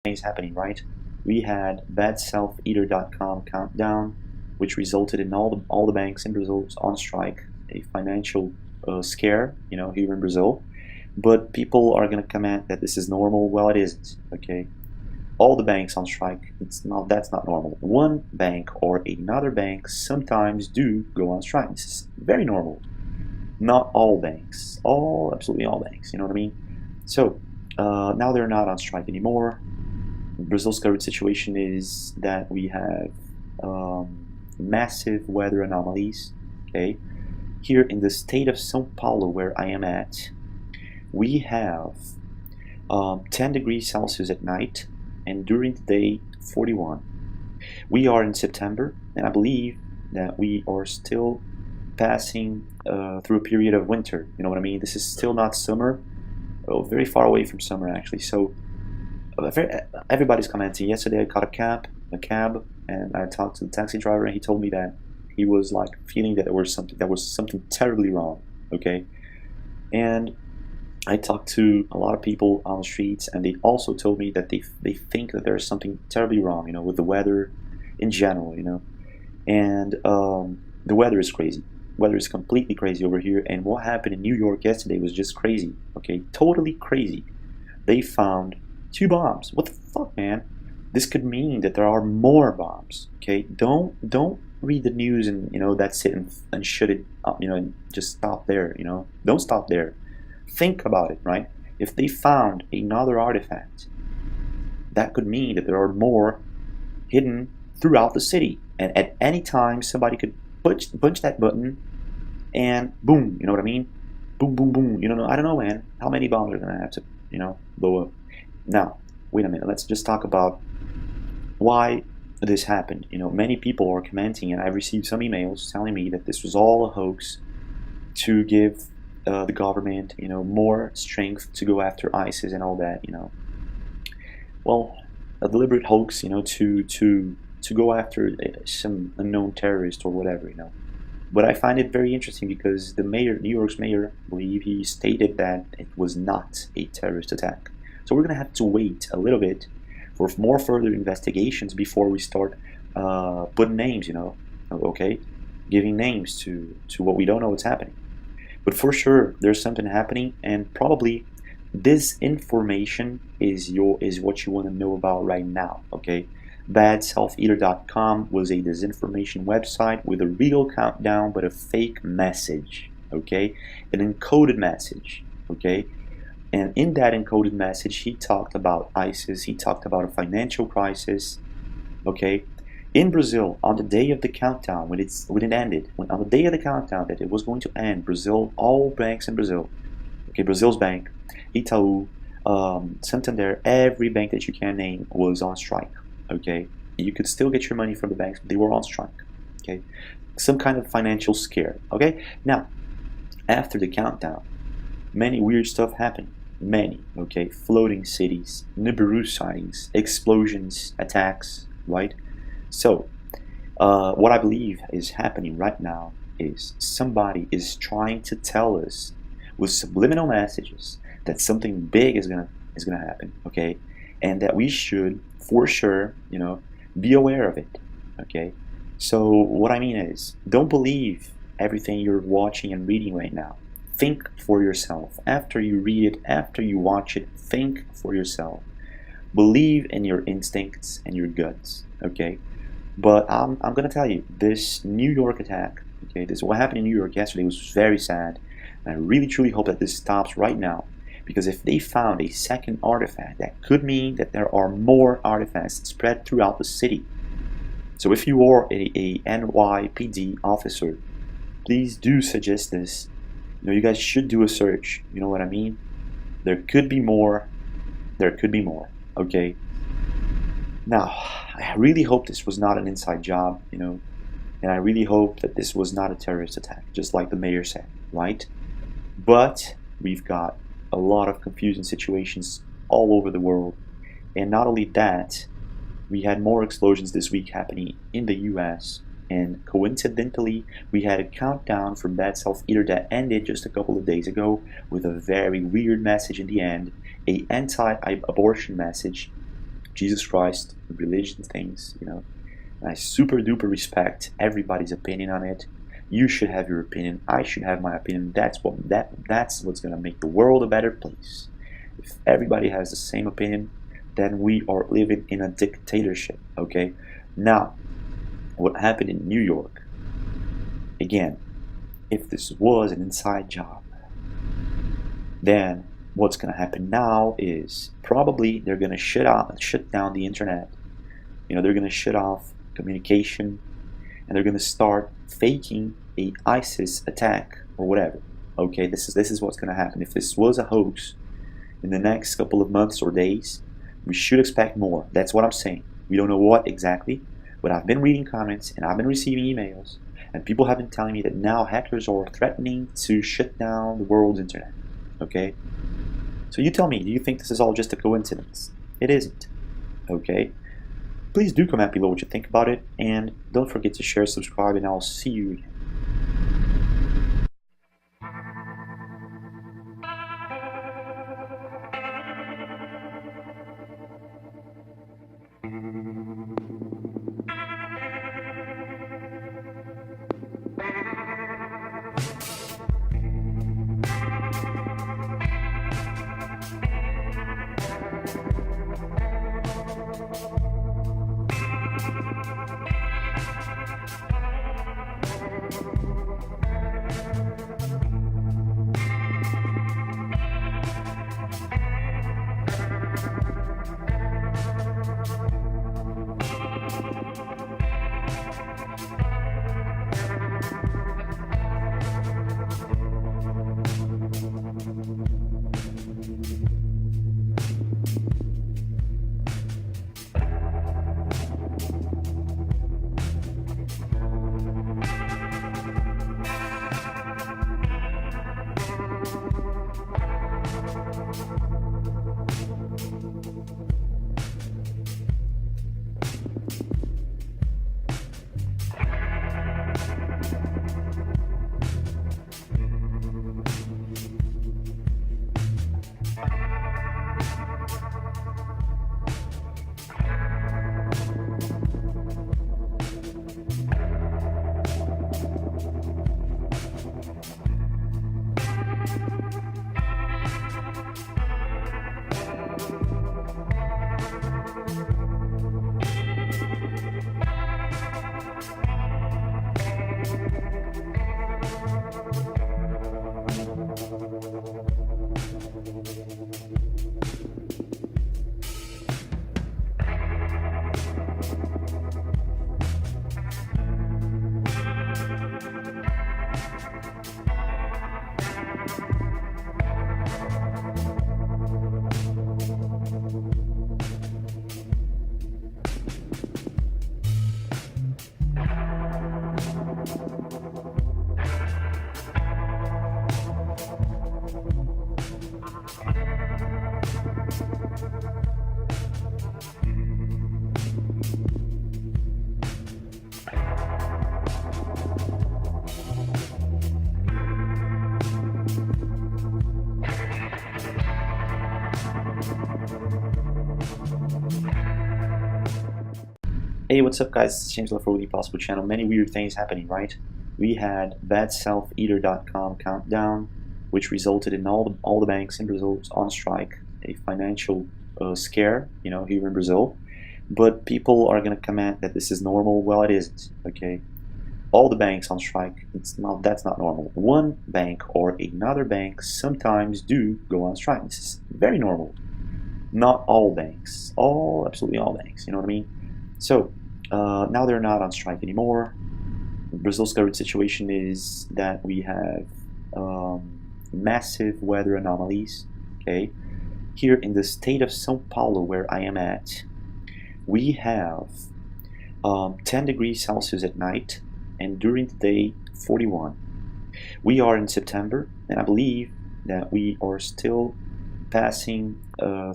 things happening, right? We had thatselfeater.com countdown, which resulted in all the banks in Brazil on strike, a financial scare, here in Brazil. But people are going to comment that this is normal. Well, it isn't. Okay, all the banks on strike. It's not. That's not normal. One bank or another bank sometimes do go on strike. This is very normal. Not all banks. Absolutely all banks. You know what I mean? So now they're not on strike anymore. Brazil's current situation is that we have massive weather anomalies. Okay, here in the state of São Paulo, where I am at, we have 10 degrees Celsius at night, and during the day, 41. We are in September, and I believe that we are still passing through a period of winter. You know what I mean? This is still not summer. Oh, very far away from summer, actually. So everybody's commenting. Yesterday I caught a cab, and I talked to the taxi driver, and he told me that he was like feeling that there was something terribly wrong. Okay, and I talked to a lot of people on the streets, and they also told me that they think that there's something terribly wrong, with the weather in general, and the weather is crazy. Weather is completely crazy over here, and what happened in New York yesterday was just crazy. Okay, totally crazy. They found 2 bombs. What the fuck, man? This could mean that there are more bombs. Okay, don't read the news and that's it and shut it up. And just stop there. Don't stop there. Think about it, right? If they found another artifact, that could mean that there are more hidden throughout the city, and at any time somebody could punch that button, and boom, you know what I mean? Boom, boom, boom. I don't know, man. How many bombs are gonna have to, blow up? Now, wait a minute. Let's just talk about why this happened. Many people are commenting, and I've received some emails telling me that this was all a hoax to give the government, more strength to go after ISIS and all that. Well, a deliberate hoax, to go after some unknown terrorist or whatever. But I find it very interesting because the mayor, New York's mayor, I believe he stated that it was not a terrorist attack. So we're going to have to wait a little bit for more further investigations before we start putting names, okay? Giving names to what we don't know what's happening. But for sure, there's something happening, and probably this information is what you want to know about right now, okay? Badselfeater.com was a disinformation website with a real countdown but a fake message, okay? An encoded message, okay? And in that encoded message, he talked about ISIS, he talked about a financial crisis, okay? In Brazil, on the day of the countdown, when it ended, on the day of the countdown that it was going to end, Brazil, all banks in Brazil, okay, Brazil's bank, Itaú, Santander, every bank that you can name was on strike, okay? You could still get your money from the banks, but they were on strike, okay? Some kind of financial scare, okay? Now, after the countdown, many weird stuff happened. Many, okay? Floating cities, Nibiru sightings, explosions, attacks, right? So, what I believe is happening right now is somebody is trying to tell us with subliminal messages that something big is gonna happen, okay, and that we should, for sure, be aware of it, okay. So what I mean is, don't believe everything you're watching and reading right now. Think for yourself. After you read it, after you watch it, think for yourself. Believe in your instincts and your guts, okay. But I'm gonna tell you, this New York attack, okay, what happened in New York yesterday was very sad. And I really truly hope that this stops right now, because if they found a second artifact, that could mean that there are more artifacts spread throughout the city. So if you are a NYPD officer, please do suggest this. You guys should do a search. You know what I mean? There could be more. There could be more, okay? Now, I really hope this was not an inside job, and I really hope that this was not a terrorist attack, just like the mayor said, right? But we've got a lot of confusing situations all over the world. And not only that, we had more explosions this week happening in the US. And coincidentally, we had a countdown from Bad Self Eater that ended just a couple of days ago with a very weird message in the end, a anti-abortion message Jesus Christ, religion things, And I super duper respect everybody's opinion on it. You should have your opinion. I should have my opinion. That's what's gonna make the world a better place. If everybody has the same opinion, then we are living in a dictatorship. Okay. Now, what happened in New York? Again, if this was an inside job, then what's gonna happen now is probably they're gonna shut down the internet. They're gonna shut off communication, and they're gonna start faking a ISIS attack or whatever. Okay, this is what's gonna happen. If this was a hoax, in the next couple of months or days, we should expect more. That's what I'm saying. We don't know what exactly, but I've been reading comments and I've been receiving emails, and people have been telling me that now hackers are threatening to shut down the world's internet. Okay? So you tell me, do you think this is all just a coincidence? It isn't. Okay? Please do comment below what you think about it, and don't forget to share, subscribe, and I'll see you again. Hey, what's up guys, it's James for the Impossible channel. Many weird things happening, right? We had badselfeater.com countdown, which resulted in all the banks in Brazil on strike, a financial scare, here in Brazil. But people are going to comment that this is normal. Well, it isn't, okay? All the banks on strike, that's not normal. One bank or another bank sometimes do go on strike. This is very normal. Not all banks, absolutely all banks, you know what I mean? So, now they're not on strike anymore. Brazil's current situation is that we have massive weather anomalies, okay? Here in the state of São Paulo, where I am at, we have 10 degrees Celsius at night, and during the day, 41. We are in September, and I believe that we are still passing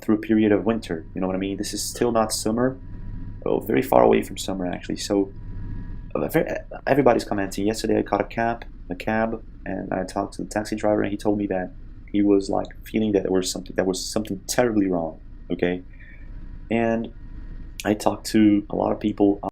through a period of winter, you know what I mean? This is still not summer. Very far away from summer actually. So everybody's commenting. Yesterday I caught a cab, and I talked to the taxi driver, and he told me that he was like feeling that there was something terribly wrong. Okay, and I talked to a lot of people